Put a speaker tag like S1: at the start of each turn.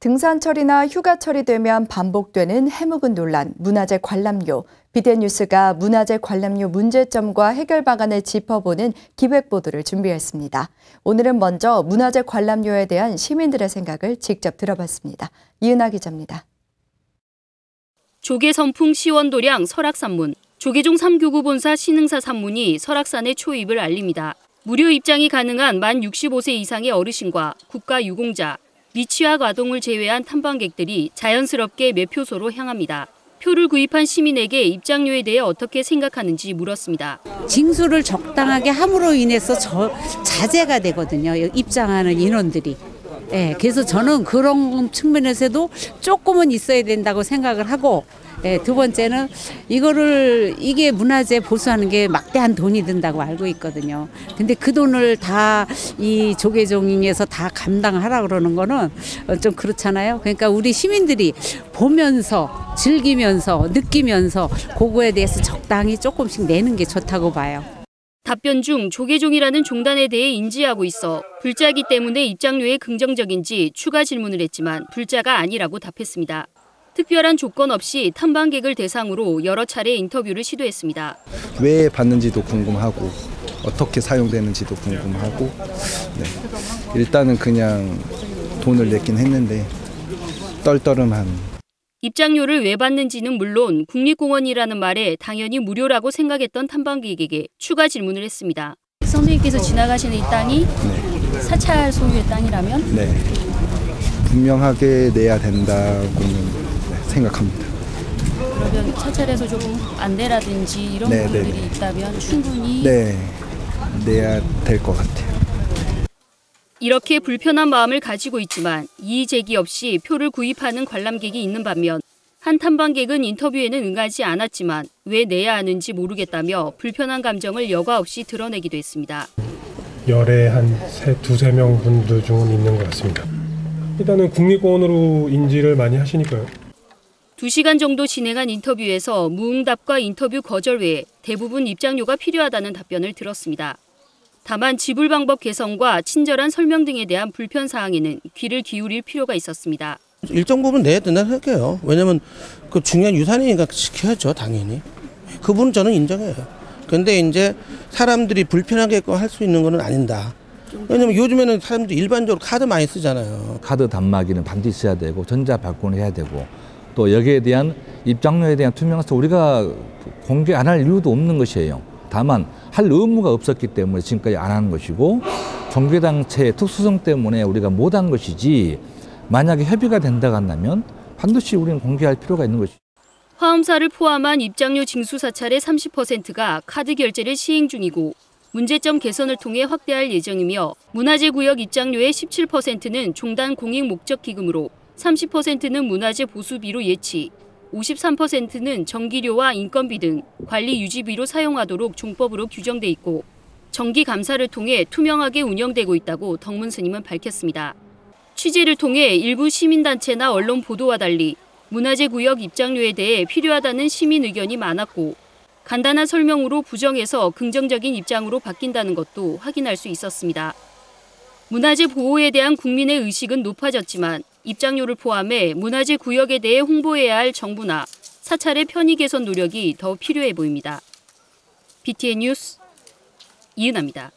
S1: 등산철이나 휴가철이 되면 반복되는 해묵은 논란, 문화재 관람료. BTN 뉴스가 문화재 관람료 문제점과 해결 방안을 짚어보는 기획보도를 준비했습니다. 오늘은 먼저 문화재 관람료에 대한 시민들의 생각을 직접 들어봤습니다. 이은하 기자입니다.
S2: 조계선풍 시원도량 설악산문, 조계종 3교구 본사 신흥사 산문이 설악산의 초입을 알립니다. 무료 입장이 가능한 만 65세 이상의 어르신과 국가유공자, 미취학 아동을 제외한 탐방객들이 자연스럽게 매표소로 향합니다. 표를 구입한 시민에게 입장료에 대해 어떻게 생각하는지 물었습니다.
S3: 징수를 적당하게 함으로 인해서 자제가 되거든요. 입장하는 인원들이. 예, 그래서 저는 그런 측면에서도 조금은 있어야 된다고 생각을 하고, 예, 두 번째는 이게 문화재 보수하는 게 막대한 돈이 든다고 알고 있거든요. 근데 그 돈을 다 이 조계종에서 다 감당하라 그러는 거는 좀 그렇잖아요. 그러니까 우리 시민들이 보면서 즐기면서 느끼면서 그거에 대해서 적당히 조금씩 내는 게 좋다고 봐요.
S2: 답변 중 조계종이라는 종단에 대해 인지하고 있어 불자기 때문에 입장료에 긍정적인지 추가 질문을 했지만 불자가 아니라고 답했습니다. 특별한 조건 없이 탐방객을 대상으로 여러 차례 인터뷰를 시도했습니다.
S4: 왜 받는지도 궁금하고 어떻게 사용되는지도 궁금하고 일단은 그냥 돈을 냈긴 했는데 떨떠름한.
S2: 입장료를 왜 받는지는 물론 국립공원이라는 말에 당연히 무료라고 생각했던 탐방객에게 추가 질문을 했습니다.
S5: 선생님께서 지나가시는 이 땅이 사찰 소유의 땅이라면?
S4: 네, 분명하게 내야 된다고는 생각합니다.
S5: 그러면 사찰에서 조금 안내라든지 이런 부분들이 있다면 충분히
S4: 내야 될 것 같아요.
S2: 이렇게 불편한 마음을 가지고 있지만 이의 제기 없이 표를 구입하는 관람객이 있는 반면 한 탐방객은 인터뷰에는 응하지 않았지만 왜 내야 하는지 모르겠다며 불편한 감정을 여과 없이 드러내기도 했습니다.
S6: 열에 한 두세 명 분들 중은 있는 것 같습니다. 일단은 국립공원으로 인지를 많이 하시니까요.
S2: 2시간 정도 진행한 인터뷰에서 무응답과 인터뷰 거절 외에 대부분 입장료가 필요하다는 답변을 들었습니다. 다만 지불 방법 개선과 친절한 설명 등에 대한 불편 사항에는 귀를 기울일 필요가 있었습니다.
S7: 일정 부분 내야 된다고 생각해요. 왜냐하면 그 중요한 유산이니까 지켜야죠, 당연히. 그 부분은 저는 인정해요. 그런데 이제 사람들이 불편하게 할 수 있는 건 아닌다. 왜냐면 요즘에는 사람들이 일반적으로 카드 많이 쓰잖아요.
S8: 카드 단말기는 반드시 써야 되고 전자 발권을 해야 되고 또 여기에 대한 입장료에 대한 투명성 우리가 공개 안 할 이유도 없는 것이에요. 다만 할 의무가 없었기 때문에 지금까지 안 하는 것이고 종교단체의 특수성 때문에 우리가 못한 것이지 만약에 협의가 된다고 한다면 반드시 우리는 공개할 필요가 있는 것이죠.
S2: 화엄사를 포함한 입장료 징수 사찰의 30%가 카드 결제를 시행 중이고 문제점 개선을 통해 확대할 예정이며 문화재 구역 입장료의 17%는 종단 공익 목적 기금으로 30%는 문화재 보수비로 예치, 53%는 전기료와 인건비 등 관리 유지비로 사용하도록 종법으로 규정돼 있고 정기 감사를 통해 투명하게 운영되고 있다고 덕문 스님은 밝혔습니다. 취재를 통해 일부 시민단체나 언론 보도와 달리 문화재 구역 입장료에 대해 필요하다는 시민 의견이 많았고 간단한 설명으로 부정해서 긍정적인 입장으로 바뀐다는 것도 확인할 수 있었습니다. 문화재 보호에 대한 국민의 의식은 높아졌지만 입장료를 포함해 문화재 구역에 대해 홍보해야 할 정부나 사찰의 편의 개선 노력이 더 필요해 보입니다. BTN 뉴스 이은하입니다.